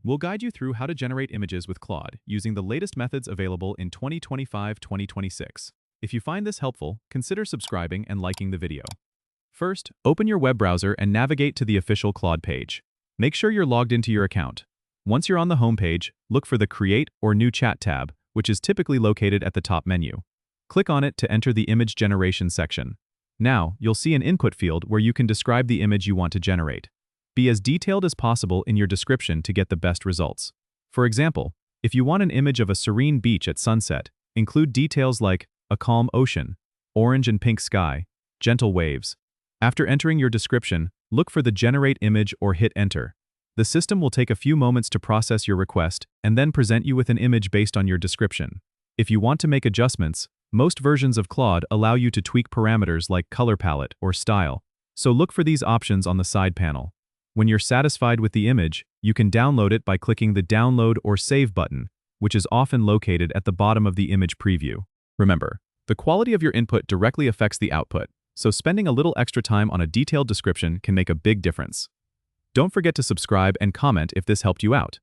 We'll guide you through how to generate images with Claude using the latest methods available in 2025-2026. If you find this helpful, consider subscribing and liking the video. First, open your web browser and navigate to the official Claude page. Make sure you're logged into your account. Once you're on the home page, look for the Create or New Chat tab, which is typically located at the top menu. Click on it to enter the image generation section. Now, you'll see an input field where you can describe the image you want to generate. Be as detailed as possible in your description to get the best results. For example, if you want an image of a serene beach at sunset, include details like a calm ocean, orange and pink sky, gentle waves. After entering your description, look for the Generate Image or hit Enter. The system will take a few moments to process your request and then present you with an image based on your description. If you want to make adjustments, most versions of Claude allow you to tweak parameters like color palette or style, so look for these options on the side panel. When you're satisfied with the image, you can download it by clicking the Download or Save button, which is often located at the bottom of the image preview. Remember, the quality of your input directly affects the output, so spending a little extra time on a detailed description can make a big difference. Don't forget to subscribe and comment if this helped you out.